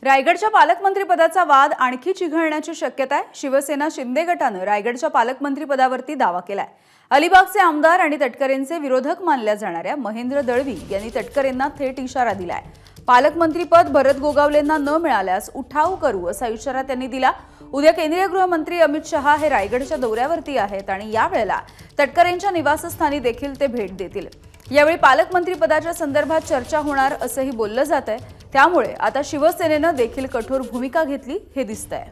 रायगडच्या पालकमंत्रीपदाचा वाद आणखी चिघळण्याची शक्यता आहे। शिवसेना शिंदे गटानं रायगडच्या पालकमंत्रीपदावरती दावा केलाय। अलिबागचे आमदार आणि तटकरेंचे विरोधक मानल्या जाणाऱ्या महेंद्र दळवी यांनी तटकरेंना थेट इशारा दिलाय। पालकमंत्रीपद भरत गोगावलेंना न मिळाल्यास उठाव करू असा इशारा त्यांनी दिला। उद्या केंद्रीय गृहमंत्री अमित शहा हे रायगडच्या दौऱ्यावरती आहेत आणि यावेळेला तटकरेंच्या निवासस्थानी देखील ते भेट देतील। यावेळी पालकमंत्रीपदाच्या संदर्भात चर्चा होणार असंही बोललं जातंय। त्यामुळे आता शिवसेनेनं देखील कठोर भूमिका घेतली हे दिसतंय।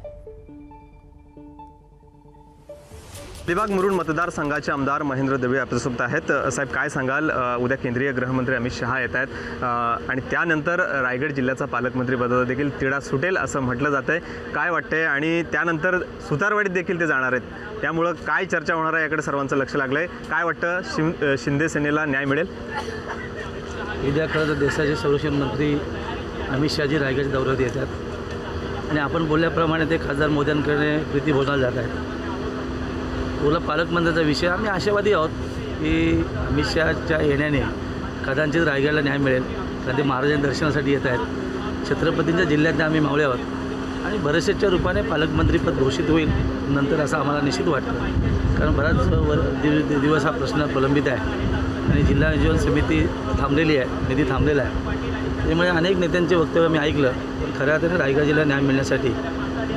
अलिबाग मुरुड मतदारसंघाचे आमदार महेंद्र दळवी आपल्यासोबत आहेत। साहेब, काय सांगाल, उद्या केंद्रीय गृहमंत्री अमित शहा येत आहेत आणि त्यानंतर रायगड जिल्ह्याचा पालकमंत्रीपदाचा देखील तिढा सुटेल असं म्हटलं जातंय। काय वाटतंय? आणि त्यानंतर सुतारवाडीत देखील ते जाणार आहेत, त्यामुळं काय चर्चा होणार आहे याकडे सर्वांचं लक्ष लागलंय। काय वाटतं, शिंदे सेनेला न्याय मिळेल? उद्या खरं तर देशाचे संरक्षण मंत्री अमित शहाजी रायगड दौऱ्यात येतात आणि आपण बोलल्याप्रमाणे ते खासदार मोदयांकडे प्रीतीभोजनाला जात आहेत। तुला पालकमंत्र्याचा विषय आम्ही आशावादी आहोत की अमित शहाच्या येण्याने कदाचित रायगडला न्याय मिळेल, कारण ते महाराजांच्या दर्शनासाठी येत आहेत। छत्रपतींच्या जिल्ह्यातले आम्ही मावळे आहोत आणि बरेचशाच्या रूपाने पालकमंत्रीपद घोषित होईल नंतर असं आम्हाला निश्चित वाटतं, कारण बराच दिवस हा प्रश्न प्रलंबित आहे आणि जिल्हा नियोजन समिती थांबलेली आहे, निधी थांबलेला आहे। त्यामुळे अनेक नेत्यांचे वक्तव्य मी ऐकलं, खऱ्या अर्थाने रायगड जिल्ह्याला न्याय मिळण्यासाठी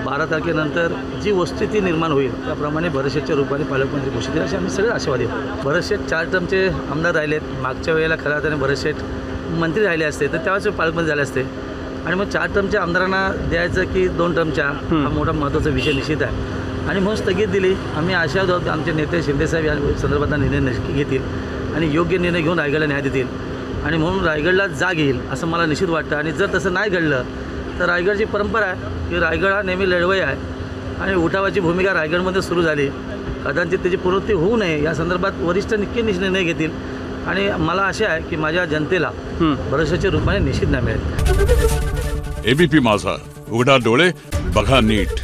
12 तारखेनंतर जी वस्तुस्थिती निर्माण होईल त्याप्रमाणे बरेचशाच्या रूपाने पालकमंत्री घोषित होईल असे आम्ही सगळे आशावादी आहोत। बरेचसे 4 टर्मचे आमदार राहिलेत, मागच्या वेळेला खऱ्या अर्थाने बरेचसे मंत्री राहिले असते तर त्यावेळेस पालकमंत्री झाले असते आणि मग 4 टर्मच्या आमदारांना द्यायचं की 2 टर्मच्या हा मोठा महत्त्वाचा विषय निश्चित आहे आणि म्हणून स्थगित दिली। आम्ही आशावादी आहोत आमचे नेते शिंदेसाहेब या संदर्भातला निर्णय नक्की घेतील आणि योग्य निर्णय घेऊन रायगडला न्याय देतील आणि म्हणून रायगडला जाग येईल असं मला निश्चित वाटतं। आणि जर तसं नाही घडलं तर रायगडची परंपरा आहे की रायगड हा नेहमी लढवई आहे आणि उठावाची भूमिका रायगडमध्ये सुरू झाली, कदाचित त्याची पूर्वती होऊ नये या संदर्भात वरिष्ठ नक्की निर्णय घेतील आणि मला आशा आहे की माझ्या जनतेला भरोशाच्या रूपाने निश्चित न्याय मिळेल। एबीपी माझा, उघडा डोळे बघा नीट।